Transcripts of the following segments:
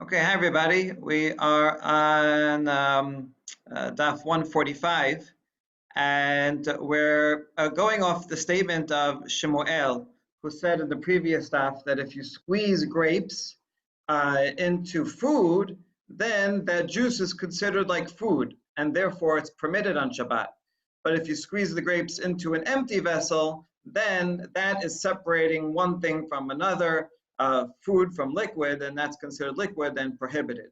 Okay, hi everybody. We are on DAF 145, and we're going off the statement of Shemuel, who said in the previous DAF that if you squeeze grapes into food, then that juice is considered like food, and therefore it's permitted on Shabbat. But if you squeeze the grapes into an empty vessel, then that is separating one thing from another, food from liquid, and that's considered liquid and prohibited.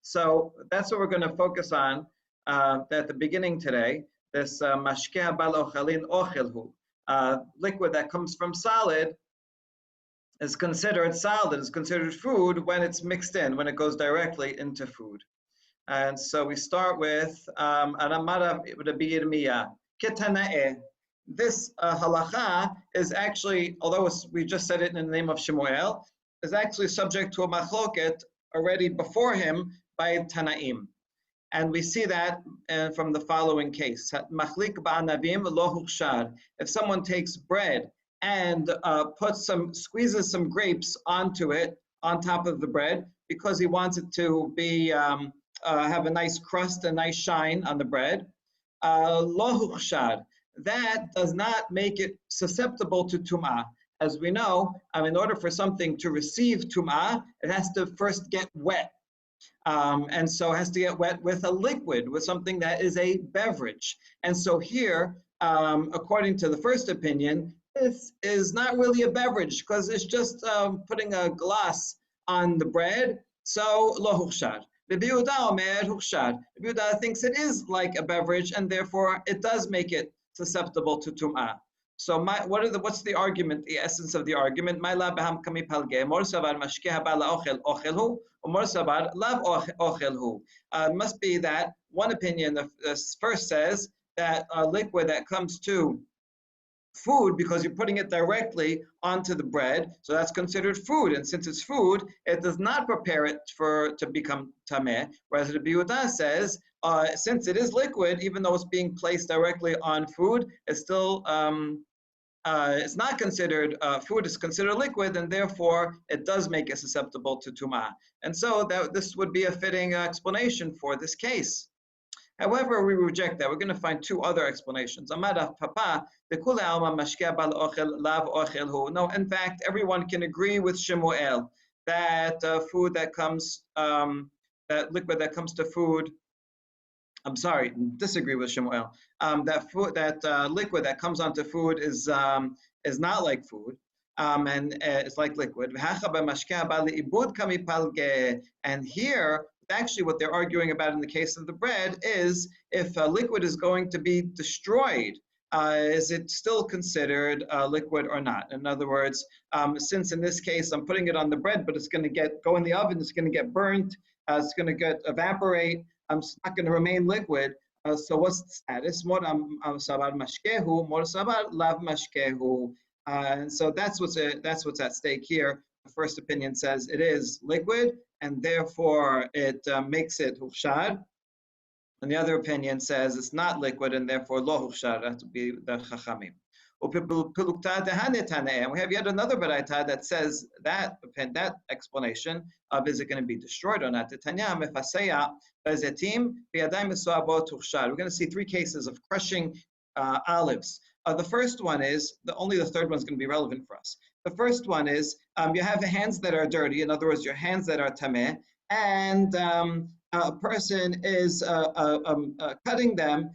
So that's what we're going to focus on at the beginning today. This mashkeh bal ochalin ochelhu, liquid that comes from solid is considered solid, is considered food when it's mixed in, when it goes directly into food. And so we start with Aramara Rabbi Yirmiyah, Ketana'eh. This halacha is actually, although we just said it in the name of Shemuel, is actually subject to a machloket already before him by Tanaim. And we see that from the following case. Machlik ba'anavim lo huchshad. If someone takes bread and squeezes some grapes onto it, on top of the bread, because he wants it to be have a nice crust, a nice shine on the bread, lo huchshad. That does not make it susceptible to tum'ah. As we know, in order for something to receive tum'ah, it has to first get wet. And so it has to get wet with a liquid, with something that is a beverage. And so here, according to the first opinion, this is not really a beverage because it's just putting a glass on the bread. So lo huchshad. Rabbi Yehuda omer huchshad. Rabbi Yehuda thinks it is like a beverage, and therefore it does make it susceptible to tum'ah. So what's the argument, the essence of the argument? It must be that one opinion, the first says that a liquid that comes to food, because you're putting it directly onto the bread, so that's considered food. And since it's food, it does not prepare it to become tameh. Whereas the Rabbi Yehuda says, since it is liquid, even though it's being placed directly on food, it's still it's not considered food. It's considered liquid, and therefore it does make it susceptible to tumah. And so this would be a fitting explanation for this case. However, we reject that. We're going to find two other explanations. No, in fact, everyone can agree with Shemuel that food that comes, that liquid that comes to food, I'm sorry, disagree with Shemuel. That liquid that comes onto food is not like food, and it's like liquid. And here, actually, what they're arguing about in the case of the bread is if a liquid is going to be destroyed, is it still considered liquid or not? In other words, since in this case I'm putting it on the bread, but it's going to go in the oven, it's going to get burnt, it's going to evaporate. It's not going to remain liquid. So what's the status? And so that's what's at stake here. The first opinion says it is liquid, and therefore it makes it huchshad. And the other opinion says it's not liquid, and therefore lo huchshad. That would be the chachamim. And we have yet another baraita that says that explanation of is it going to be destroyed or not. We're going to see three cases of crushing olives. The first one is, only the third one is going to be relevant for us. The first one is you have the hands that are dirty, in other words, your hands that are tameh, and a person is cutting them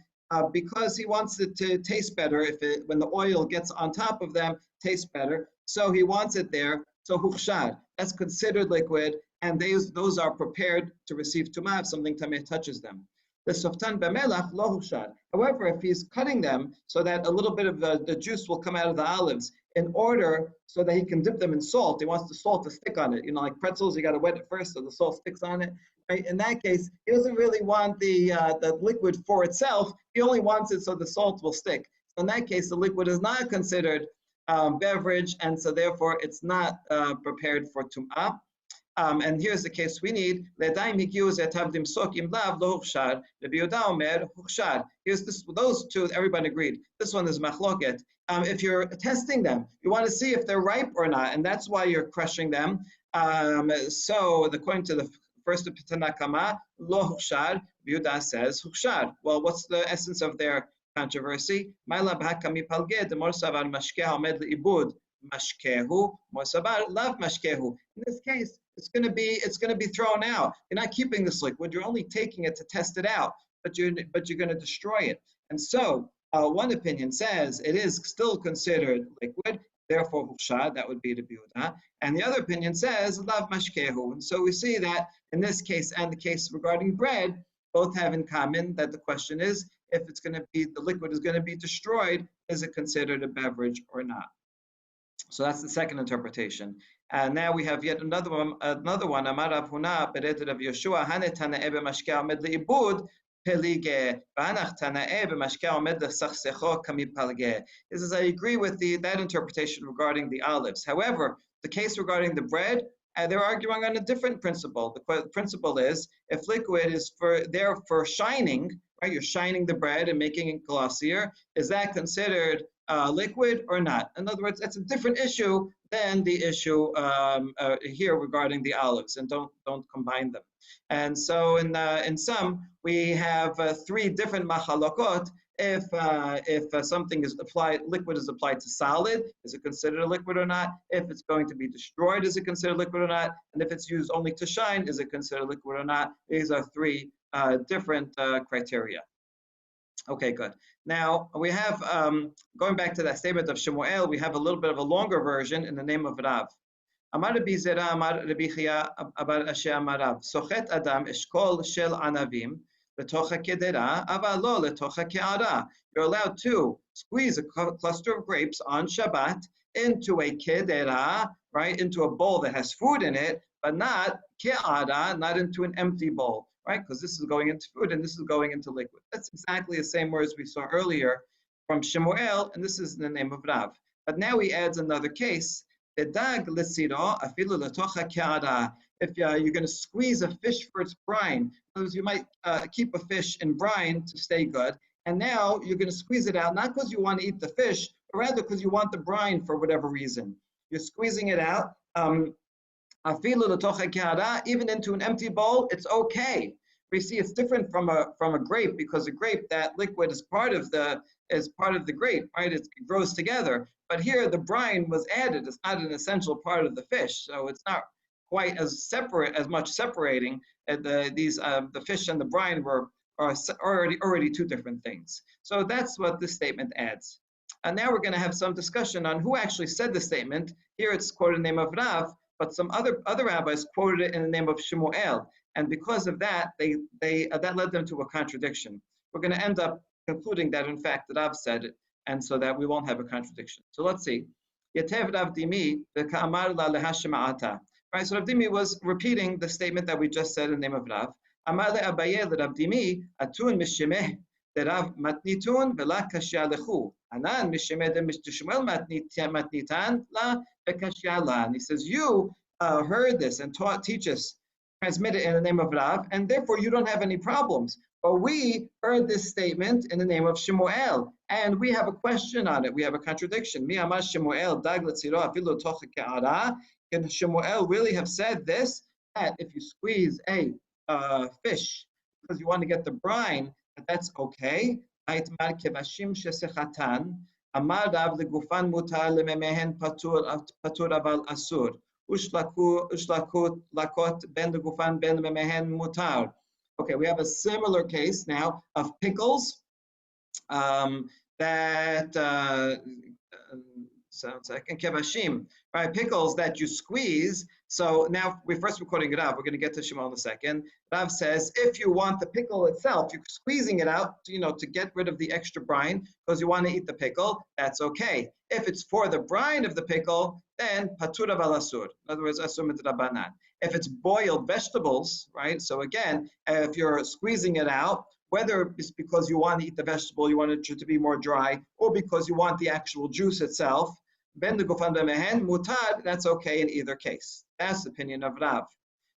because he wants it to taste better. When the oil gets on top of them, tastes better. So he wants it there. So huchshad, that's considered liquid, and those are prepared to receive tumah if something tameh touches them. The softan b'melach lo huchshad. However, if he's cutting them so that a little bit of the juice will come out of the olives, in order so that he can dip them in salt, he wants the salt to stick on it. Like pretzels, you got to wet it first so the salt sticks on it. Right? In that case, he doesn't really want the liquid for itself. He only wants it so the salt will stick. So in that case, the liquid is not considered beverage, and so therefore it's not prepared for tum'ah. And here's the case we need. Here's those two, everybody agreed. This one is machloket. If you're testing them, you want to see if they're ripe or not, and that's why you're crushing them. So according to the First the Tanakama, lo hukshar, Yehuda says hukshar. Well, what's the essence of their controversy? Ma'ila b'hakami palged, the morsavar mashkeh omed le'ibud, mashkehu, morsavar lav mashkehu. In this case, it's going to be thrown out. You're not keeping this liquid. You're only taking it to test it out, but you're going to destroy it. And so one opinion says it is still considered liquid, therefore hushad, that would be the biuda. And the other opinion says lav mashkehu. And so we see that in this case and the case regarding bread, both have in common that the question is, if it's going to be, the liquid is going to be destroyed, is it considered a beverage or not? So that's the second interpretation. And now we have yet another one. Amar Rav Huna bereded of Yeshua hanetana ebe mashke omed leibud pelige v'anach tanae b'mashke omed lesachsecho kami palge. This is, I agree with that interpretation regarding the olives. However, the case regarding the bread, they're arguing on a different principle. The principle is, if liquid is there for shining, right? You're shining the bread and making it glossier. Is that considered liquid or not? In other words, it's a different issue than the issue here regarding the olives, and don't combine them. And so in some we have three different machalokot. If something is applied, liquid is applied to solid, is it considered a liquid or not? If it's going to be destroyed, is it considered liquid or not? And if it's used only to shine, is it considered liquid or not? These are three different criteria. Okay, good. Now we have, going back to that statement of Shemuel, we have a little bit of a longer version in the name of Rav. Amar Rabbi Zera, Amar Rabbi Chia, Abar Asher Amar Rav. Sochet Adam eshkol shel anavim letocha kedera, aval lo letocha ke'ara. You're allowed to squeeze a cluster of grapes on Shabbat into a kedera, right, into a bowl that has food in it, but not ke'ara, not into an empty bowl. Right, because this is going into food and this is going into liquid. That's exactly the same words we saw earlier from Shemuel, and this is in the name of Rav. But now he adds another case. If you're going to squeeze a fish for its brine, because you might keep a fish in brine to stay good, and now you're going to squeeze it out, not because you want to eat the fish, but rather because you want the brine for whatever reason. You're squeezing it out. Even into an empty bowl, it's okay. We see it's different from a grape, because a grape, that liquid is part of the grape, right? It grows together. But here the brine was added. It's not an essential part of the fish, so it's not quite as much separating. The fish and the brine are already two different things. So that's what this statement adds. And now we're going to have some discussion on who actually said the statement. Here it's quoted in the name of Rav, but some other rabbis quoted it in the name of Shemuel, and because of that, that led them to a contradiction. We're going to end up concluding that, in fact, that Rav said it, and so that we won't have a contradiction. So let's see. Yetev Rav Dimi v'ka'amar la lehashema'ata. Right. So Rav Dimi was repeating the statement that we just said in the name of Rav. Amar le'abaye Rav Dimi atun mishemeh derav matnitun v'la kashya lechu. Anan mishemeh de Shemuel matnitan la. And he says, you heard this and teach us, transmit it in the name of Rav, and therefore you don't have any problems. But we heard this statement in the name of Shemuel, and we have a question on it. We have a contradiction. Mi amar Shemuel dag letziro afilu tocha ke'ara. Can Shemuel really have said this? That if you squeeze a fish because you want to get the brine, that's okay. Aitmar kevashim shesechatan. Amar Rav legufan mutar lememehen patur aval asur. Ushlakut lakot ben legufan ben lememehen mutar. Okay, we have a similar case now of pickles sounds like, and kevashim, right? Pickles that you squeeze. So now we're quoting Rav. We're going to get to Shimon in a second. Rav says, if you want the pickle itself, you're squeezing it out, to get rid of the extra brine because you want to eat the pickle. That's okay. If it's for the brine of the pickle, then patura val asur. In other words, asur midrabanan. If it's boiled vegetables, right? So again, if you're squeezing it out, whether it's because you want to eat the vegetable, you want it to be more dry, or because you want the actual juice itself, ben de gufan b'mehen mutad, that's okay in either case. That's the opinion of Rav.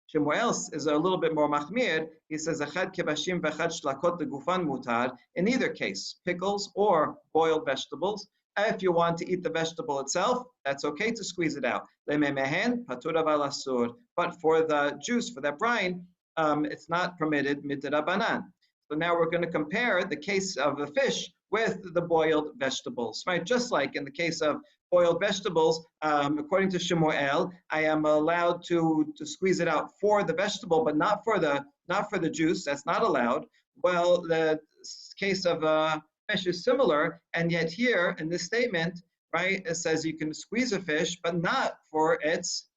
Shemuel is a little bit more machmir. He says, achad kebashim v'achad shlakot de gufan mutad. In either case, pickles or boiled vegetables, If you want to eat the vegetable itself, that's okay to squeeze it out. But for the juice, for that brine, it's not permitted midrabanan. So now we're going to compare the case of the fish with the boiled vegetables, right? Just like in the case of boiled vegetables, according to Shemuel, I am allowed to squeeze it out for the vegetable, but not for the juice. That's not allowed. Well, the case of fish is similar, and yet here in this statement, right, it says you can squeeze a fish, but not for its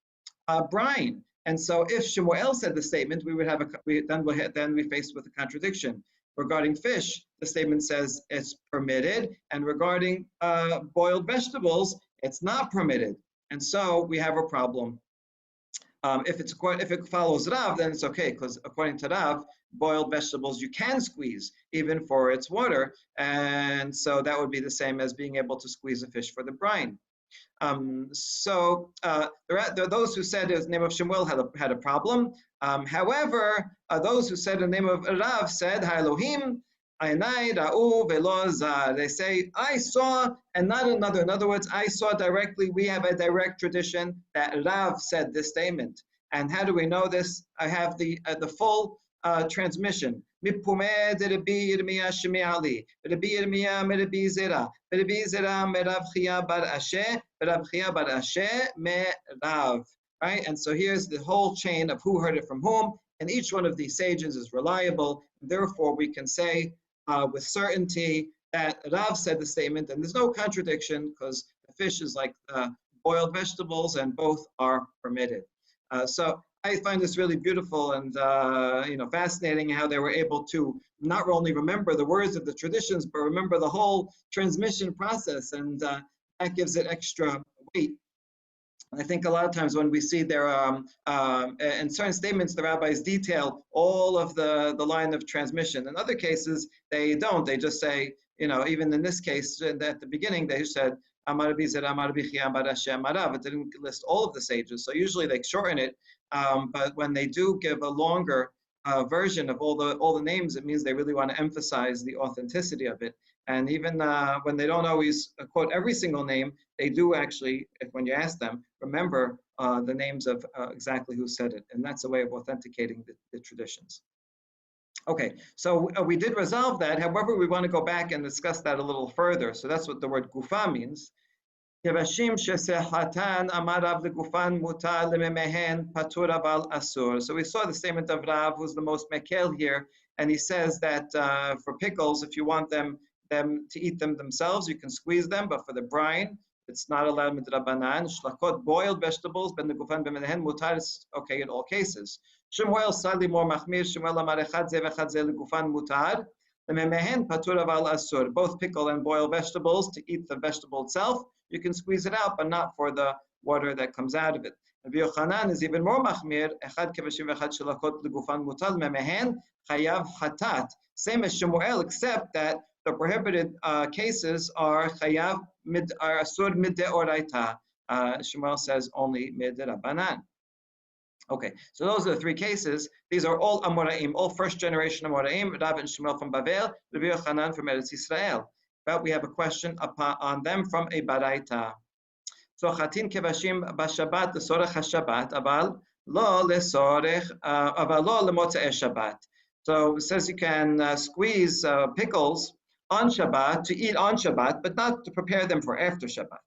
brine. And so, if Shemuel said the statement, we would have then we faced with a contradiction. Regarding fish, the statement says it's permitted, and regarding boiled vegetables, it's not permitted. And so we have a problem. If it follows Rav, then it's okay, because according to Rav, boiled vegetables you can squeeze even for its water, and so that would be the same as being able to squeeze a fish for the brine. There are those who said the name of Shemuel had a problem. However, those who said the name of Rav said Elohim. They say, I saw and not another. In other words, I saw directly. We have a direct tradition that Rav said this statement. And how do we know this? I have the full transmission. Mipumeh de Rabbi Yirmiyah Shemi'ali, Rabbi Yirmiyah Rabbi Zera, Rabbi Zera Merav Chia bar Asher, Merav Chia bar Asher Merav. Right? And so here's the whole chain of who heard it from whom, and each one of these sages is reliable. Therefore, we can say with certainty that Rav said the statement, and there's no contradiction because the fish is like boiled vegetables, and both are permitted. So I find this really beautiful and fascinating how they were able to not only remember the words of the traditions, but remember the whole transmission process, and that gives it extra weight. I think a lot of times when we see there in certain statements, the rabbis detail all of the line of transmission. In other cases, they don't. They just say, even in this case, at the beginning, they said, Amar Bizera, Amar Bichia, Amar Hashem, Amarav. It didn't list all of the sages. So usually they shorten it. But when they do give a longer version of all the names, it means they really want to emphasize the authenticity of it. And even when they don't always quote every single name, they do actually, when you ask them, remember the names of exactly who said it. And that's a way of authenticating the traditions. Okay, so we did resolve that. However, we want to go back and discuss that a little further. So that's what the word gufa means. So we saw the statement of Rav, who's the most mekel here, and he says that for pickles, if you want them to eat them themselves, you can squeeze them, but for the brine, it's not allowed midrabanan. Shlakot, boiled vegetables, ben the gufan b'mehen mutar, is okay in all cases. Shemuel slightly more machmir. Shemuel amar echad ze v'echad ze legufan mutar. Lememehen patur aval asur. Both pickle and boiled vegetables, to eat the vegetable itself, you can squeeze it out, but not for the water that comes out of it. Rabbi Yochanan is even more machmir. Echad kevashim v'echad shlakot legufan mutar. Lememehen chayav hatat. Same as Shemuel, except that the prohibited cases are chayav are asur mid deoraita. Shemuel says only mid rabbanan. Okay, so those are the three cases. These are all Amoraim, all first generation Amoraim, Rav and Shemuel from Bavel, Rabbi Yochanan from Eretz Yisrael. But we have a question on them from a Baraita. So chatin kevashim b'Shabbat lesorech haShabbat, aval lo lesorech, aval lo lemotzei Shabbat. So it says you can squeeze pickles on Shabbat to eat on Shabbat, but not to prepare them for after Shabbat.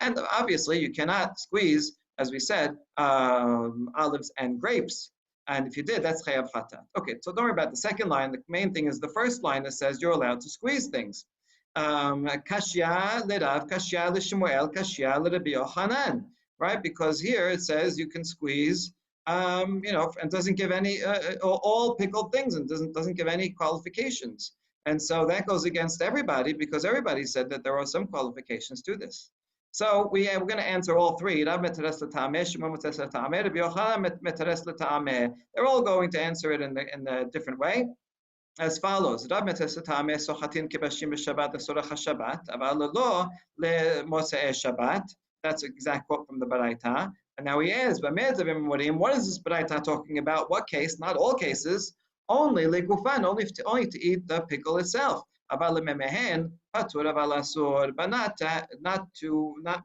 And obviously you cannot squeeze, as we said, olives and grapes. And if you did, that's chayav chatat. Okay, so don't worry about the second line. The main thing is the first line that says you're allowed to squeeze things. Kashya l'Rav, kashya l'Shmuel, kashya l'Rabbi Yochanan. Right? Because here it says you can squeeze, and doesn't give any all pickled things, and doesn't give any qualifications. And so that goes against everybody, because everybody said that there are some qualifications to this. So we're going to answer all three. They're all going to answer it in a different way, as follows. That's an exact quote from the Baraita. And now he asks, what is this Baraita talking about? What case? Not all cases. Only legufan, only to eat the pickle itself. But not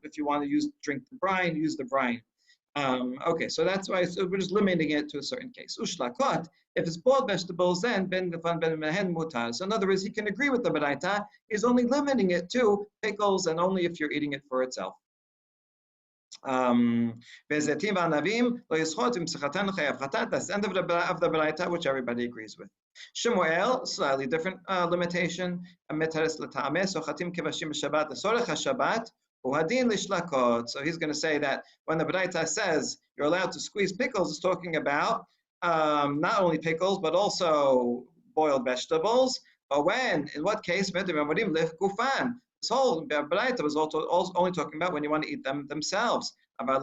if you want to drink the brine, use the brine. Okay, so that's why we're just limiting it to a certain case. Ushlakot, if it's boiled vegetables, then ben mehen mutar. So in other words, he can agree with the baraita. He's only limiting it to pickles and only if you're eating it for itself. That's the end of the baraita, which everybody agrees with. Shemuel, slightly different limitation. So he's going to say that when the baraita says you're allowed to squeeze pickles, it's talking about not only pickles but also boiled vegetables. But in what case? This whole baraita was also only talking about when you want to eat them themselves. But not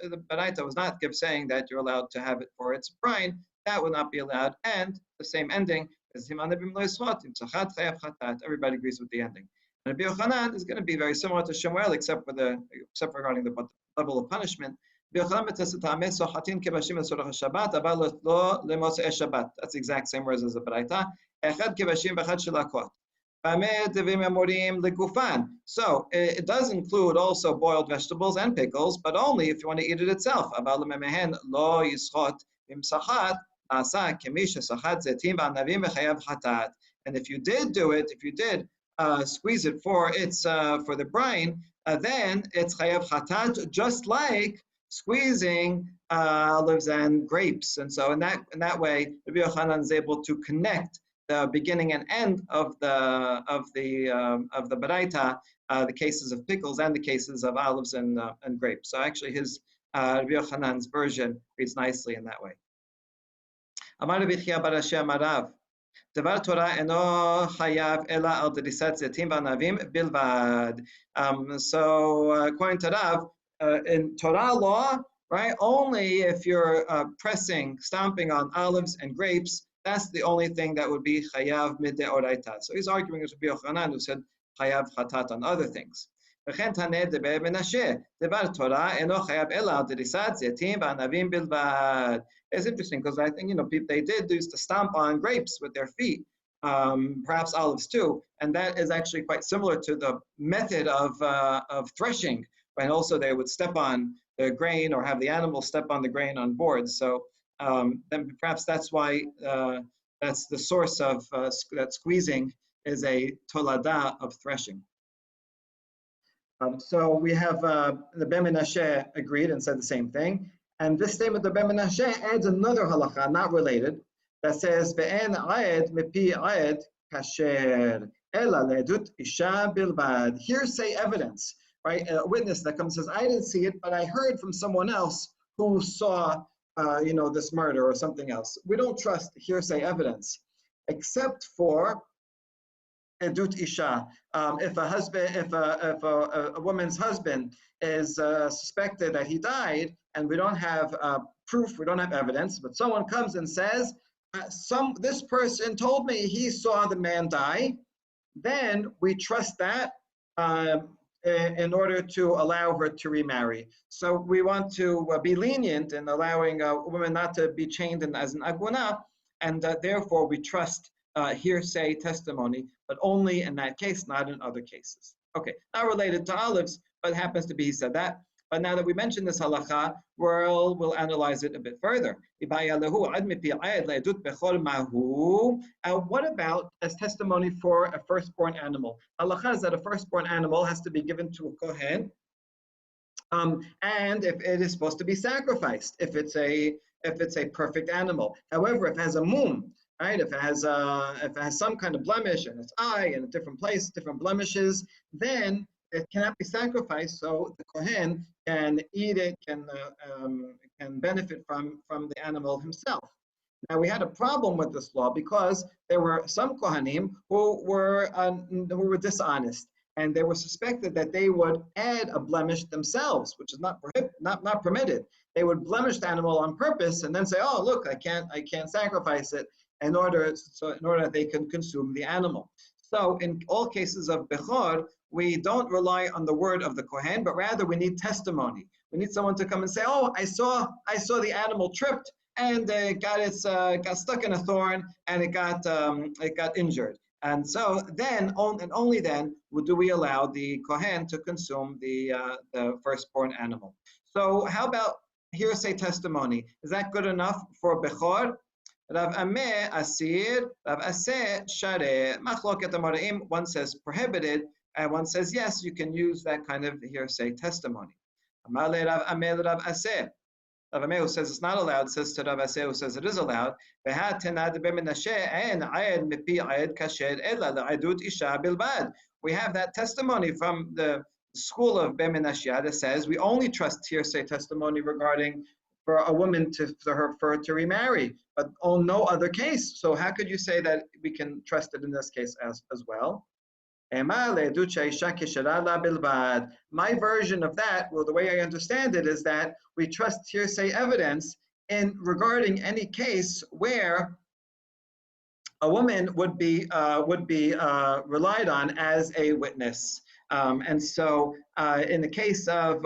the baraita was not saying that you're allowed to have it for its brine. That would not be allowed. And the same ending is everybody agrees with the ending. And Rabbi Yochanan is going to be very similar to Shemuel, except regarding the level of punishment. That's the exact same words as the baraita. So it does include also boiled vegetables and pickles, but only if you want to eat it itself. And if you did do it, if you did squeeze it for the brine, then it's chayav chatat, just like squeezing olives and grapes. And so in that way, Rabbi Yochanan is able to connect the beginning and end of the baraita, the cases of pickles and the cases of olives and grapes. So actually, his Rabbi Yochanan's version reads nicely in that way. Amar Rabbi Chia bar Ashi amarav, Devar Torah eno chayav ela al derisat zetim v'anavim bilvad. So according to Rav, in Torah law, right, only if you're stomping on olives and grapes, that's the only thing that would be chayav mideoraita. So he's arguing with Rabbi Yochanan, who said chayav chatat on other things. It's interesting because I think they did used to stomp on grapes with their feet, perhaps olives too, and that is actually quite similar to the method of threshing. And also they would step on the grain or have the animal step on the grain on boards. So then perhaps that's why that's the source of that squeezing is a tolada of threshing. So we have the Ben Menashe agreed and said the same thing. And this statement of Ben Menashe adds another halacha, not related, that says, Ve'en ayed mipi ayed kasher ela le'edut isha bilbad. Hearsay evidence, right? A witness that comes and says, I didn't see it, but I heard from someone else who saw this murder or something else. We don't trust hearsay evidence, except for edut isha. If a woman's husband is suspected that he died, and we don't have proof, we don't have evidence, but someone comes and says, this person told me he saw the man die, then we trust that in order to allow her to remarry. So we want to be lenient in allowing a woman not to be chained as an aguna, and therefore we trust hearsay testimony, but only in that case, not in other cases. Okay, not related to olives, but happens to be he said that. But now that we mentioned this halacha, we'll analyze it a bit further. What about as testimony for a firstborn animal? Halacha is that a firstborn animal has to be given to a kohen, and if it is supposed to be sacrificed, if it's a perfect animal. However, if it has a mum, right? If it has some kind of blemish in its eye in a different place, different blemishes, then it cannot be sacrificed. So the kohen can eat it, can benefit from the animal himself. Now we had a problem with this law because there were some kohanim who were dishonest, and they were suspected that they would add a blemish themselves, which is not permitted. They would blemish the animal on purpose and then say, "Oh, look, I can't sacrifice it," in order that they can consume the animal. So in all cases of bechor, we don't rely on the word of the kohen, but rather we need testimony. We need someone to come and say, "Oh, I saw the animal tripped, and got stuck in a thorn, and it got injured. And so then, and only then, do we allow the kohen to consume the firstborn animal. So how about hearsay testimony? Is that good enough for bechor? Rav Ameh asir, Rav Aseh share. Machloket Amoraim, one says prohibited, and one says yes, you can use that kind of hearsay testimony. Amale Rav Ameh Rav Aseh. Rav Ameh who says it's not allowed says to Rav Aseh who says it is allowed. We have that testimony from the school of Ben Menashe that says we only trust hearsay testimony regarding for a woman for her to remarry, but on no other case. So how could you say that we can trust it in this case as well? My version of that, well, the way I understand it is that we trust hearsay evidence in regarding any case where a woman would be relied on as a witness. And so in the case of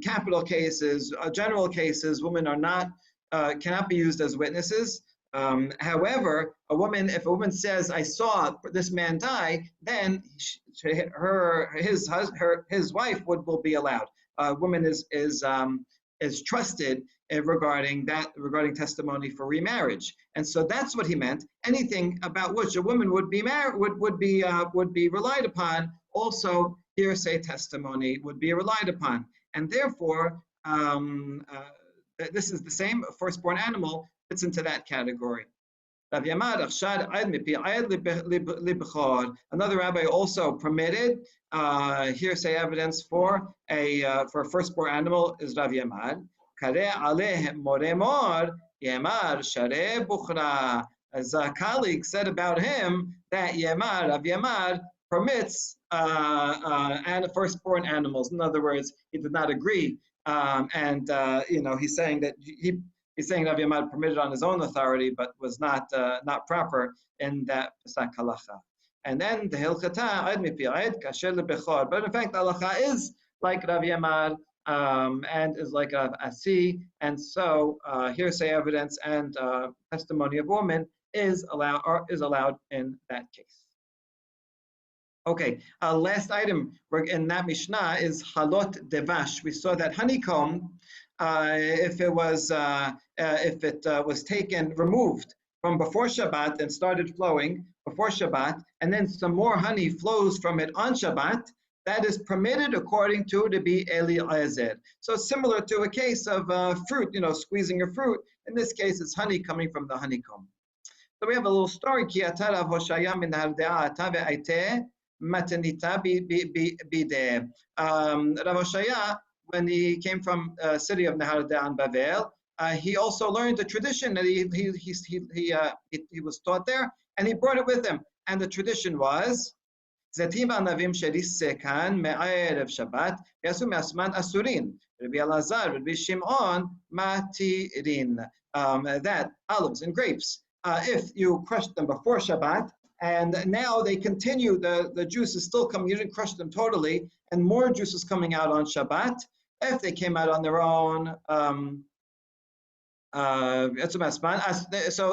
capital cases, general cases, women are not cannot be used as witnesses. However, if a woman says, "I saw this man die," then his wife will be allowed. A woman is trusted regarding testimony for remarriage, and so that's what he meant. Anything about which a woman would be relied upon, also hearsay testimony would be relied upon, and therefore this is the same firstborn animal fits into that category. Another rabbi also permitted hearsay evidence for a firstborn animal is Rav Yamad. As a colleague said about him that Rav Yamad permits and firstborn animals. In other words, he did not agree, he's saying that he's saying Rav Yamad permitted on his own authority, but was not proper in that Pesak halacha. And then the Hilchata Aed Mipi Aed Kasher LeBechor. But in fact, the halacha is like Rav Yamad and is like Rav Asi, and so hearsay evidence and testimony of woman is allowed in that case. Okay, last item in that Mishnah is halot devash. We saw that honeycomb, if it was removed from before Shabbat and started flowing before Shabbat, and then some more honey flows from it on Shabbat, that is permitted according to Rabbi Eliezer. So similar to a case of fruit, squeezing your fruit. In this case, it's honey coming from the honeycomb. So we have a little story. Matanita bide. Rav Hoshaya, when he came from the city of Nehardea and Bavel, he also learned the tradition that he was taught there, and he brought it with him. And the tradition was Zatim v'anavim sherisekan me'erev Shabbat v'yasu me'asman asurin. Rabbi Elazar, Rabbi Shimon matirin. That olives and grapes, if you crushed them before Shabbat, and now they continue, the juice is still coming, you didn't crush them totally, and more juice is coming out on Shabbat. If they came out on their own, so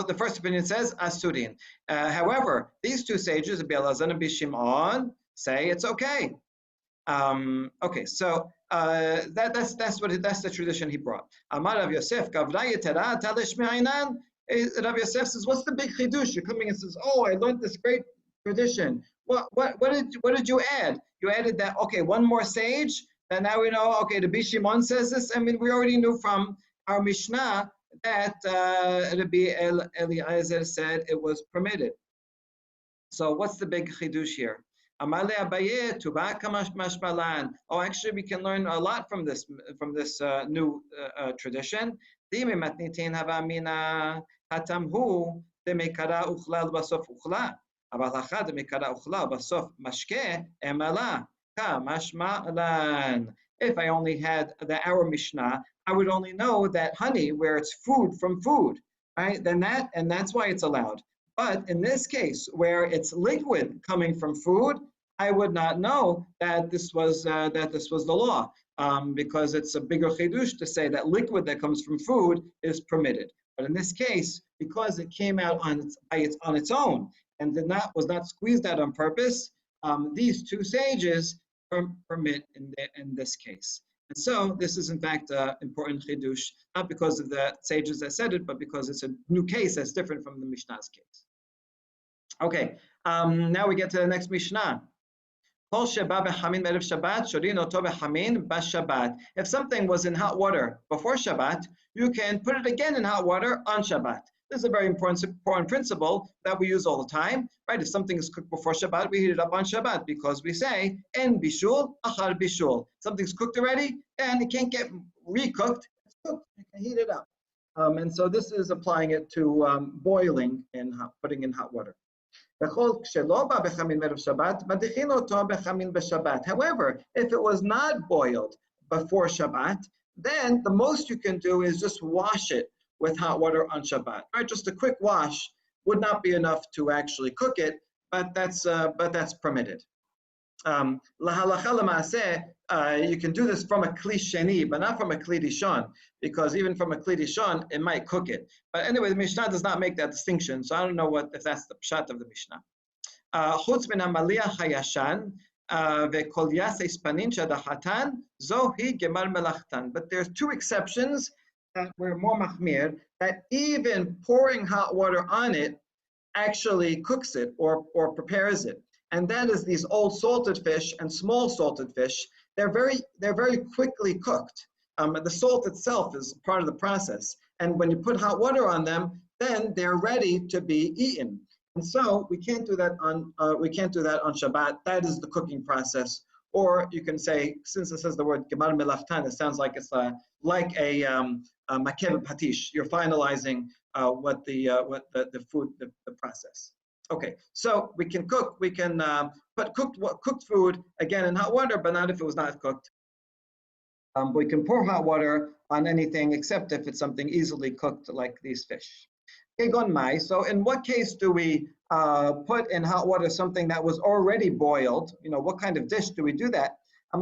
the first opinion says Asurin. However, these two sages, Rabbi Elazar and Rabbi Shimon, say it's okay. Okay, so that's the tradition he brought. Amar Rav Yosef, Gavra Yetera Talish Me'ainan. Rav Yosef says, what's the big chidush? You're coming and says, oh, I learned this great tradition. What did you add? You added that, okay, one more sage, and now we know, okay, the Shimon says this. I mean, we already knew from our Mishnah that Rabbi Eliezer said it was permitted. So what's the big chidush here? Oh, actually, we can learn a lot from this new tradition. Hatamhu demekara uchlal basof uchla, אבל אחד דמקרא אוכלה בסוף משקה אמלה כמשמע לן. If I only had our Mishnah, I would only know that honey, where it's food from food, right? That's why it's allowed. But in this case, where it's liquid coming from food, I would not know that this was the law, because it's a bigger chidush to say that liquid that comes from food is permitted. But in this case, because it came out on its own and was not squeezed out on purpose, these two sages permit in this case. And so this is in fact an important chidush, not because of the sages that said it, but because it's a new case that's different from the Mishnah's case. Okay, now we get to the next Mishnah. If something was in hot water before Shabbat, you can put it again in hot water on Shabbat. This is a very important principle that we use all the time, right? If something is cooked before Shabbat, we heat it up on Shabbat because we say, en bishul, achar bishul. Something's cooked already, and it can't get recooked. It's cooked, you can heat it up. And so this is applying it to boiling and putting in hot water. However, if it was not boiled before Shabbat, then the most you can do is just wash it with hot water on Shabbat. Right? Just a quick wash would not be enough to actually cook it, but that's permitted. You can do this from a kli sheni, but not from a kli rishon, because even from a kli rishon, it might cook it. But anyway, the Mishnah does not make that distinction, so I don't know if that's the pshat of the Mishnah. Chutz min hamaliach hayashan ve'kol yaseis panin shadachatan zohi gemar melachtan. But there's two exceptions that were more machmir, that even pouring hot water on it actually cooks it or prepares it. And that is these old salted fish and small salted fish. They're very quickly cooked. The salt itself is part of the process. And when you put hot water on them, then they're ready to be eaten. And so we can't do that on Shabbat. That is the cooking process. Or you can say, since it says the word gemar melachtan, it sounds like it's like a makev patish. You're finalizing what the food, the process. Okay, so we can put cooked food again in hot water, but not if it was not cooked. We can pour hot water on anything except if it's something easily cooked like these fish. So in what case do we put in hot water something that was already boiled? You know, what kind of dish do we do that? The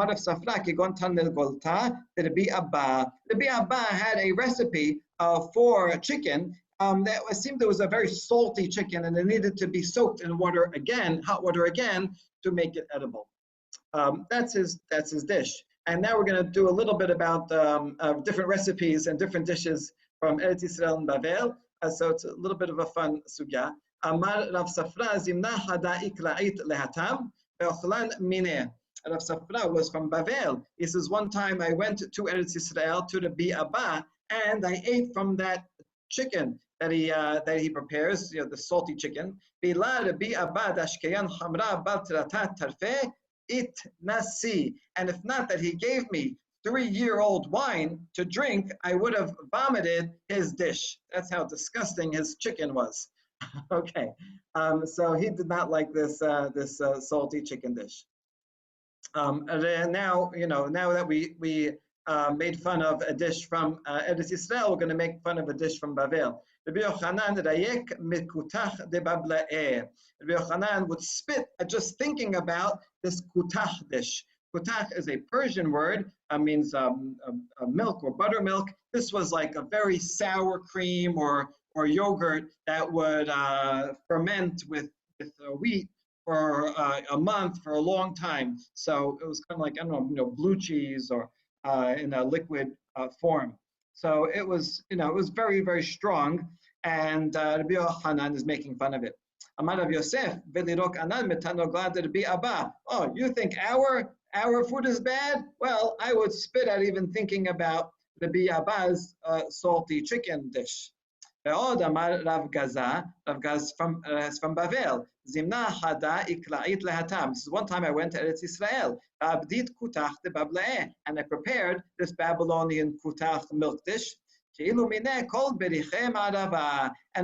Rabbi Abba had a recipe for chicken that seemed it was a very salty chicken, and it needed to be soaked in water again, hot water again, to make it edible. That's his dish. And now we're going to do a little bit about different recipes and different dishes from Eretz Yisrael and Bavel. So it's a little bit of a fun sugya. Amar Rav Safra zimna hada ikla'it lehatam ve'ochlan mineh. Rav Safra was from Bavel. He says, one time I went to Eretz Yisrael to the Rabbi Abba, and I ate from that chicken that he prepares, you know, the salty chicken. And if not that he gave me 3-year-old wine to drink, I would have vomited his dish. That's how disgusting his chicken was. Okay, so he did not like this salty chicken dish. Now that we made fun of a dish from Eretz Yisrael, we're going to make fun of a dish from Bavel. Rabbi Yochanan would spit at just thinking about this kutach dish. Kutach is a Persian word, means milk or buttermilk. This was like a very sour cream or yogurt that would ferment with wheat for a month, for a long time. So it was kind of like, I don't know, blue cheese or in a liquid form. So it was very, very strong, and Rabbi Yochanan is making fun of it. Amar Rav Yosef, v'lirok anan metano glad Rabbi Abba. Oh, you think our food is bad? Well, I would spit at even thinking about Rabbi Abba's salty chicken dish. Ve'od amar Rav Gaza from Bavel. Zimna hada ikla'it lehatam. This is one time I went to Eretz Yisrael. Abdit kutach de bablae, and I prepared this Babylonian kutach milk dish. And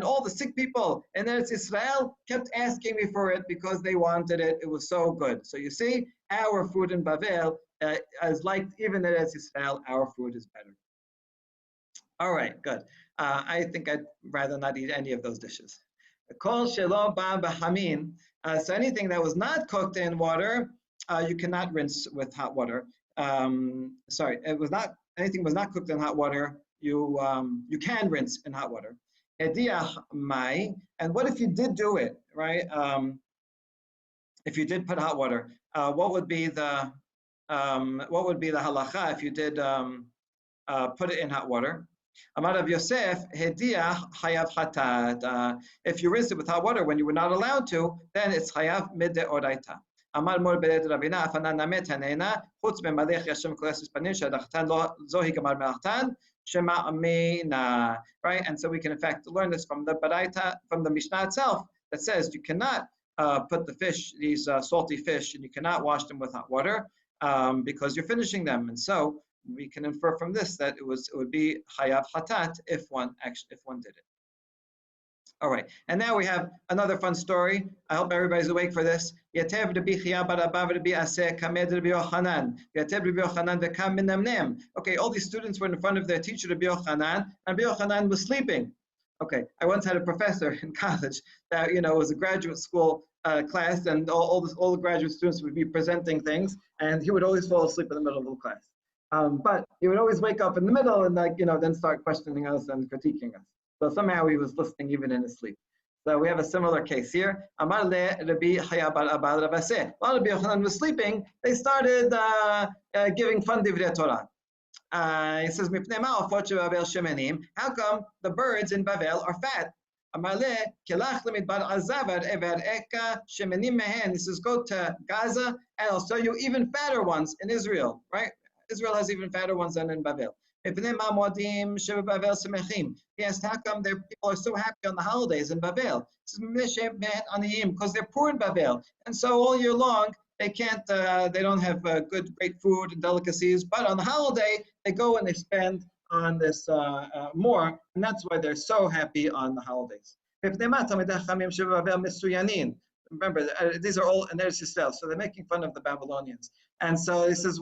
all the sick people in Eretz Yisrael kept asking me for it because they wanted it. It was so good. So you see, our food in Bavel is like, even in Eretz Yisrael, our food is better. All right, good. I think I'd rather not eat any of those dishes. So anything that was not cooked in water, you cannot rinse with hot water. Sorry, anything was not cooked in hot water. You can rinse in hot water. Hediach mai. And what if you did do it, right? If you did put hot water, what would be the halacha if you did put it in hot water? Amar Rav Yosef, hediach chayav chatat. If you rinsed it with hot water when you were not allowed to, then it's chayav mideoraita. אמר מור בלית רבינה, אפנה נמת הנהנה, חוץ ממלך ישם כלס פנים, שהדחתן לא זוהי גמר מלאכתן, שמאמינה. Right? And so we can in fact learn this from the Baraita, from the Mishnah itself, that says you cannot put the fish, these salty fish, and you cannot wash them with hot water because you're finishing them. And so we can infer from this that it would be chayav hatat if one did it. All right, and now we have another fun story. I hope everybody's awake for this. Okay, all these students were in front of their teacher, Rabbi Yochanan, and Rabbi Yochanan was sleeping. Okay, I once had a professor in college that, it was a graduate school class, and all the graduate students would be presenting things, and he would always fall asleep in the middle of the class. But he would always wake up in the middle and then start questioning us and critiquing us. So somehow he was listening even in his sleep. So we have a similar case here. Amar le Rabbi Chaya bar Abba Rabaseh. While Rabbi Yochanan was sleeping, they started giving fun divrei Torah. He says, how come the birds in Bavel are fat? Amar le kelach lemidbar azavar ever eka shemenim mehen. He says, go to Gaza and I'll show you even fatter ones in Israel. Right? Israel has even fatter ones than in Bavel. He asked, how come people are so happy on the holidays in Bavel? Because they're poor in Bavel. And so all year long, they don't have great food and delicacies. But on the holiday, they go and they spend on this more. And that's why they're so happy on the holidays. Remember, these are all in Eretz Yisrael. So they're making fun of the Babylonians. And so he says,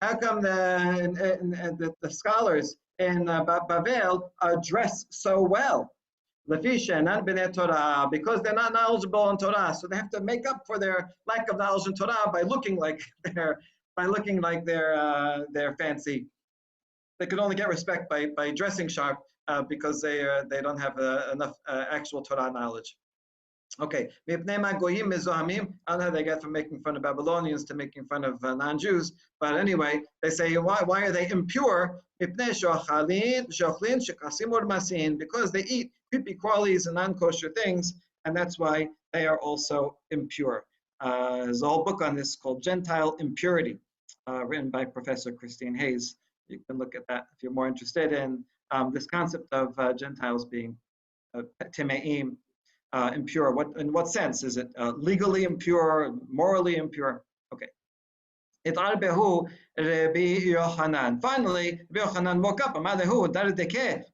how come the scholars in Bavel dress so well? Because they're not knowledgeable on Torah, so they have to make up for their lack of knowledge in Torah by looking like they're fancy. They could only get respect by dressing sharp because they don't have enough actual Torah knowledge. Okay, I don't know how they get from making fun of Babylonians to making fun of non-Jews, but anyway, they say, why are they impure? Because they eat creepy crawlies and non-kosher things, and that's why they are also impure. There's a whole book on this called Gentile Impurity, written by Professor Christine Hayes. You can look at that if you're more interested in this concept of Gentiles being temeim, impure. In what sense? Is it legally impure, morally impure? Okay. Finally, Rabbi Yochanan woke up.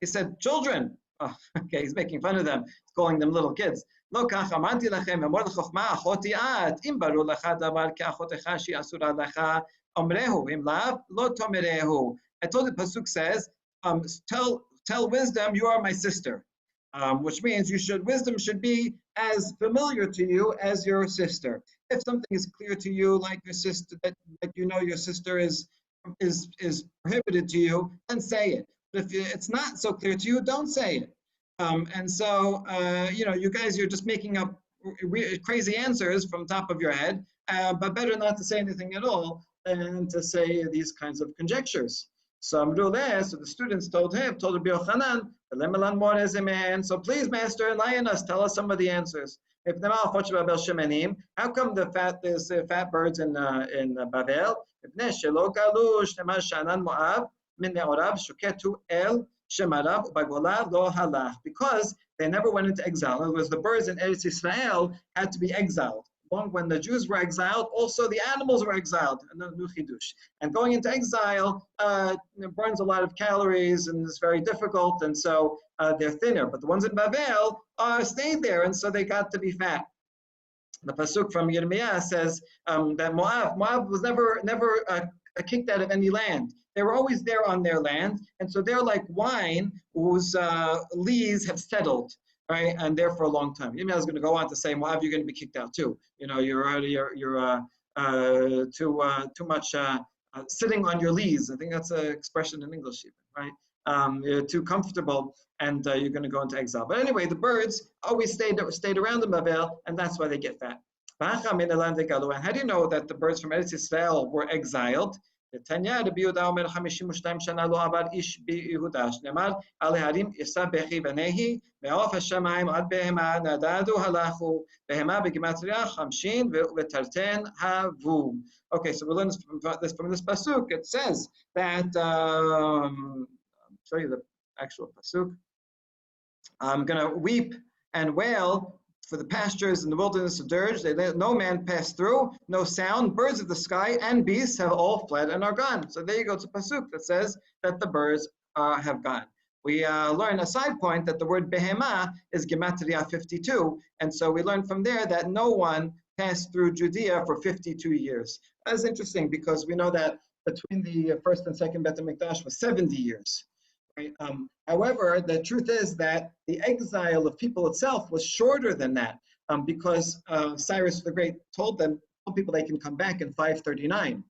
He said, children. Oh, okay, he's making fun of them. He's calling them little kids. I told you the pasuk says, tell wisdom you are my sister. Which means wisdom should be as familiar to you as your sister. If something is clear to you, like your sister, that your sister is prohibited to you, then say it. But if it's not so clear to you, don't say it. And so, you guys, you're just making up crazy answers from top of your head, but better not to say anything at all than to say these kinds of conjectures. So the students told Rabbi Yochanan, so please, master, enlighten us, tell us some of the answers. How come there's fat birds in Bavel? Because they never went into exile. In other words, the birds in Eretz Yisrael had to be exiled. When the Jews were exiled, also the animals were exiled. And going into exile burns a lot of calories and is very difficult, and so they're thinner. But the ones in Bavel stayed there, and so they got to be fat. The pasuk from Yirmiyah says that Moab was never kicked out of any land. They were always there on their land, and so they're like wine whose lees have settled. right? And there for a long time. Yomi is going to go on to say, Moab, you're going to be kicked out too. You're too much sitting on your lees. I think that's an expression in English, even, right? You're too comfortable, and you're going to go into exile. But anyway, the birds always stayed around the Babel, and that's why they get fat. And how do you know that the birds from Eretz Yisrael were exiled? תניא רבי יהודה אומר 52 שנה לא עבר איש ביהודה, שנאמר על ההרים יישא בכי בניהי, מעוף השמיים עד בהמה נדדו הלכו, בהמה בגימטריה 50 ותרתן הבו. Okay, so we learn from this pasuk. It says that, I'll show you the actual pasuk. I'm going to weep and wail for the pastures in the wilderness of dirge. They let no man pass through, no sound. Birds of the sky and beasts have all fled and are gone. So there you go. It's a pasuk that says that the birds have gone. We learn a side point that the word behema is gematria 52. And so we learn from there that no one passed through Judea for 52 years. That's interesting because we know that between the first and second Beit HaMikdash was 70 years. Right? However, the truth is that the exile of people itself was shorter than that because Cyrus the Great told people they can come back in 539,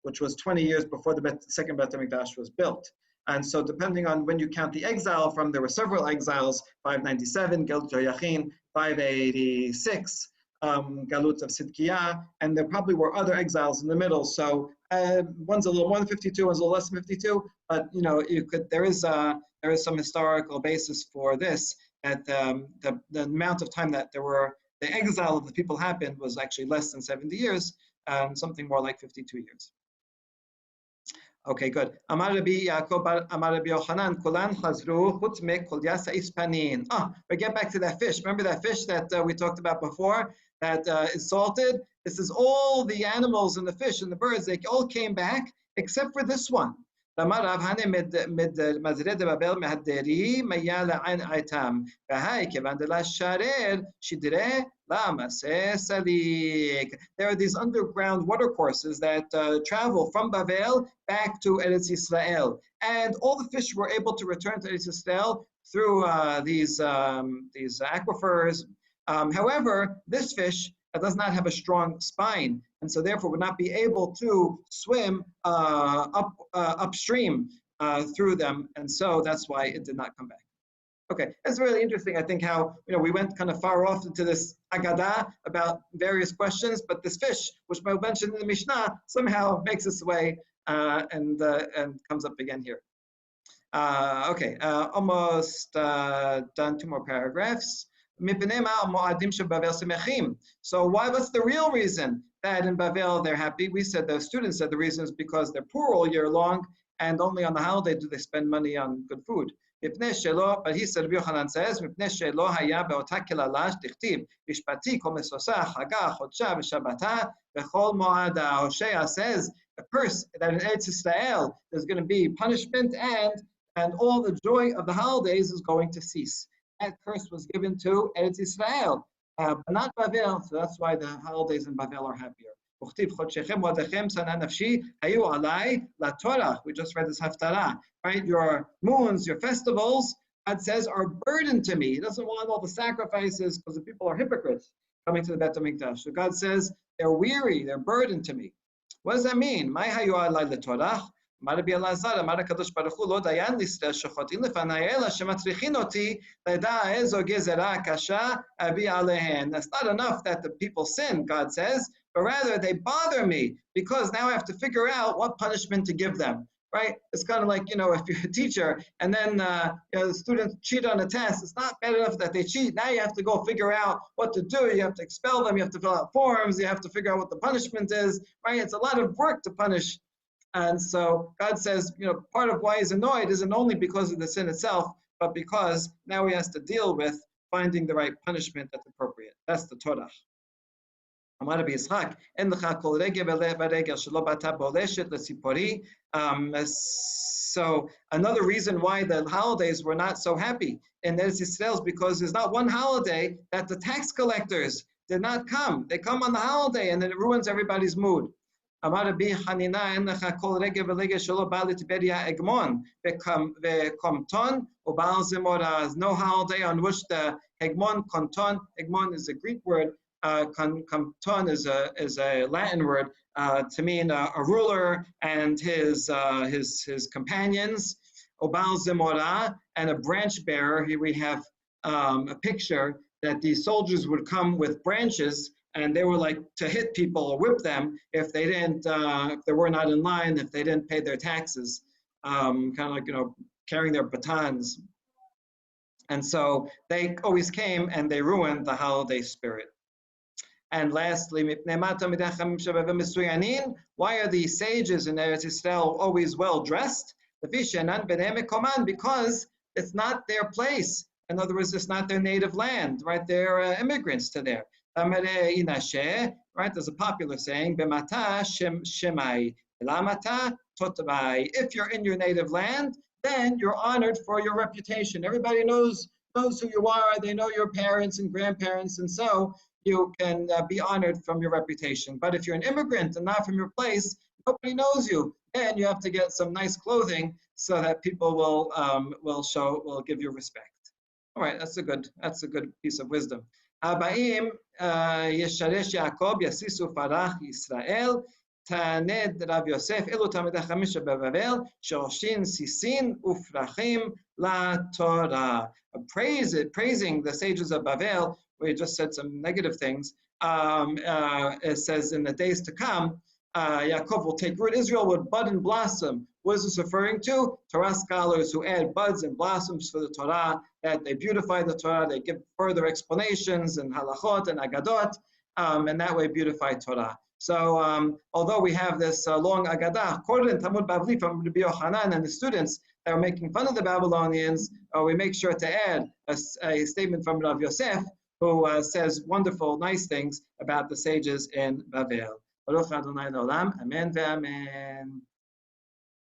which was 20 years before the second Beit HaMikdash was built. And so depending on when you count the exile from, there were several exiles, 597, Galut Joachim, 586, Galut of Sidkiah, and there probably were other exiles in the middle. So one's a little more than 52, one's a little less than 52, but there is some historical basis for this, that the amount of time that the exile of the people happened was actually less than 70 years, something more like 52 years. Okay, good. Amar Rabbi Yaakov, Amar Rabbi Yochanan, Kulan Chazru, Chutz me Kol Yasa Ispanin. We get back to that fish. Remember that fish that we talked about before that is salted? This is all the animals and the fish and the birds. They all came back except for this one. Amar Rav Hane med Mazre de Babel mehaderi maya la'ain aitam. V'hai kevan de la sharer shidre la'maseh salik. There are these underground watercourses that travel from Babel back to Eretz Yisrael, and all the fish were able to return to Eretz Yisrael through these aquifers. However, this fish does not have a strong spine, and so therefore would not be able to swim upstream through them, and so that's why it did not come back. Okay, it's really interesting, I think, how we went kind of far off into this Agadah about various questions, but this fish, which I mentioned in the Mishnah, somehow makes its way and comes up again here. Okay, almost done. 2 more paragraphs. So what's the real reason that in Bavel they're happy? We said, the students said the reason is because they're poor all year long, and only on the holiday do they spend money on good food. But he said, Rabbi Yochanan says, Hosea says, a curse that in Eretz Yisrael there's going to be punishment, and all the joy of the holidays is going to cease. That curse was given to Eretz Yisrael, but not Bavel, so that's why the holidays in Bavel are happier. We just read this haftarah, right? Your moons, your festivals, God says, are burden to me. He doesn't want all the sacrifices because the people are hypocrites coming to the Beit HaMikdash. So God says, they're weary, they're burden to me. What does that mean? That's not enough that the people sin, God says, but rather they bother me because now I have to figure out what punishment to give them. Right? It's kind of like, if you're a teacher and then the students cheat on a test, it's not bad enough that they cheat. Now you have to go figure out what to do. You have to expel them. You have to fill out forms. You have to figure out what the punishment is. Right? It's a lot of work to punish. And so God says, part of why he's annoyed isn't only because of the sin itself, but because now he has to deal with finding the right punishment that's appropriate. That's the Torah. So another reason why the holidays were not so happy in Eretz Yisrael is because there's not one holiday that the tax collectors did not come. They come on the holiday and then it ruins everybody's mood. אמר רבי חנינא אין לך כל רגע ורגע שלא בא לטבריה הגמון וקומטון ובעל זמורה. No holiday on which the hegmon, konton, hegmon is a Greek word, komton is a Latin word to mean a ruler and his companions. Obal Zimora, and a branch bearer. Here we have a picture that these soldiers would come with branches, and they were like to hit people or whip them if they didn't, if they were not in line, if they didn't pay their taxes, kind of like, carrying their batons. And so they always came and they ruined the holiday spirit. And lastly, why are the sages in Eretz Yisrael always well dressed? Because it's not their place. In other words, it's not their native land, right? They're immigrants to there. Right? There's a popular saying, if you're in your native land, then you're honored for your reputation. Everybody knows who you are. They know your parents and grandparents, and so you can be honored from your reputation. But if you're an immigrant and not from your place, nobody knows you. And you have to get some nice clothing so that people will give you respect. All right, that's a good piece of wisdom. Aba'im yesharesh Yaakov yasisu farach Yisrael taned Rav Yosef elu tamidei chacham beBavel shoroshin sisin ufrachim la Torah. Praising the sages of Bavel. We just said some negative things. It says in the days to come, Yaakov will take root. Israel would bud and blossom. What is this referring to? Torah scholars who add buds and blossoms for the Torah, that they beautify the Torah, they give further explanations and halachot and agadot, and that way beautify Torah. So although we have this long agadah quoted in Talmud Bavli from Rabbi Yochanan and the students that are making fun of the Babylonians, we make sure to add a statement from Rav Yosef, who says wonderful, nice things about the sages in Bavel. Baruch Adonai L'olam, Amen ve'amen.